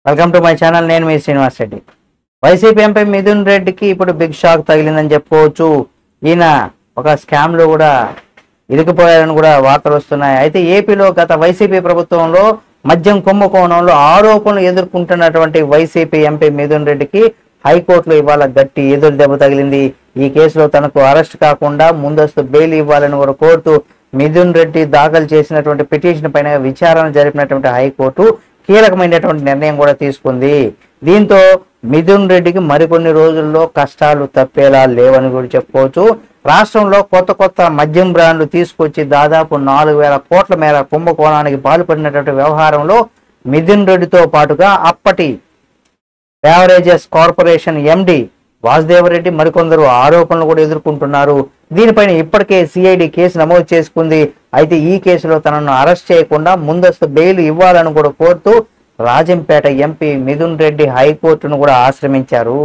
Welcome to my channel. నేను మీ Srinivas Reddy. YCP MP Mithun రెడ్డికి ఇప్పుడు బిగ్ షాక్ తగిలిందని చెప్పుకోవచ్చు. ఈయన ఒక స్కామ్ లో కూడా ఇరుక్కుపోయారని కూడా వార్తలు వస్తున్నాయి. అయితే ఏపీలో గత వైసీపీ ప్రభుత్వంలో మద్యం కుంభకోణంలో ఆరోపణలు ఎదుర్కొంటున్నటువంటి వైసీపీ ఎంపీ మిథున్ రెడ్డికి హైకోర్టులో ఇవాళ గట్టి ఎదురు దెబ్బ తగిలింది. ఈ కేసులో తనకు అరెస్ట్ కాకుండా ముందస్తు బెయిల్ ఇవ్వాలని కూడా కోరుతూ మిథున్ రెడ్డి దాఖలు చేసినటువంటి పిటిషన్ పైన విచారణ జరిపినటువంటి హైకోర్టు కీలకమైనటువంటి నిర్ణయం కూడా తీసుకుంది. దీంతో మిథున్ రెడ్డికి మరికొన్ని రోజుల్లో కష్టాలు తప్పేలా లేవని కూడా చెప్పుకోవచ్చు. రాష్ట్రంలో కొత్త మద్యం బ్రాండ్లు తీసుకొచ్చి దాదాపు 4,000 కోట్ల మేర కుంభకోణానికి పాల్పడినటువంటి వ్యవహారంలో మిథున్ రెడ్డితో పాటుగా అప్పటి బెవరేజెస్ కార్పొరేషన్ ఎండి వాసుదేవరెడ్డి మరికొందరు ఆరోపణలు కూడా ఎదుర్కొంటున్నారు. దీనిపైన ఇప్పటికే సిఐడి కేసు నమోదు చేసుకుంది. అయితే ఈ కేసులో తనను అరెస్ట్ చేయకుండా ముందస్తు బెయిల్ ఇవ్వాలని కూడా కోరుతూ రాజంపేట ఎంపీ మిథున్ రెడ్డి హైకోర్టును కూడా ఆశ్రమించారు.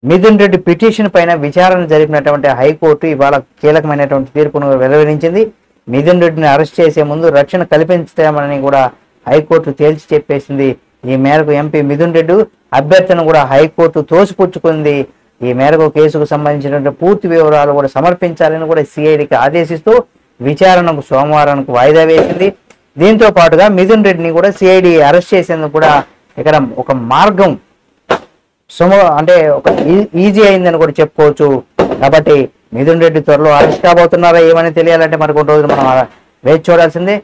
మిథున్ రెడ్డి పిటిషన్ పైన విచారణ జరిపినటువంటి హైకోర్టు ఇవాళ కీలకమైనటువంటి తీర్పును వెలువరించింది. మిథున్ రెడ్డిని అరెస్ట్ చేసే ముందు రక్షణ కల్పించామని కూడా హైకోర్టు తేల్చి చెప్పేసింది. ఈ మేరకు ఎంపీ మిథున్ రెడ్డి అభ్యర్థన కూడా హైకోర్టు తోసిపుచ్చుకుంది. ఈ మేరకు కేసుకు సంబంధించినటువంటి పూర్తి వివరాలు కూడా సమర్పించాలని కూడా సిఐడికి ఆదేశిస్తూ విచారణకు సోమవారానికి వాయిదా వేసింది. దీంతో పాటుగా మిథున్ రెడ్డిని కూడా సిఐడి అరెస్ట్ చేసేందుకు కూడా ఇక్కడ ఒక మార్గం అంటే ఒక ఈజీ అయిందని కూడా చెప్పుకోవచ్చు. కాబట్టి మిథున్ రెడ్డి త్వరలో అరెస్ట్ కాబోతున్నారా ఏమని తెలియాలంటే మరి కొన్ని రోజులు మనం వేచి చూడాల్సిందే.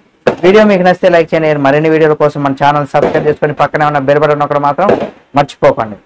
వీడియో మీకు నచ్చితే లైక్ చేయండి. మరిన్ని వీడియోల కోసం మన ఛానల్ సబ్స్క్రైబ్ చేసుకొని పక్కనే ఉన్న బెల్ బటన్ నొక్కడం మాత్రం మర్చిపోకండి.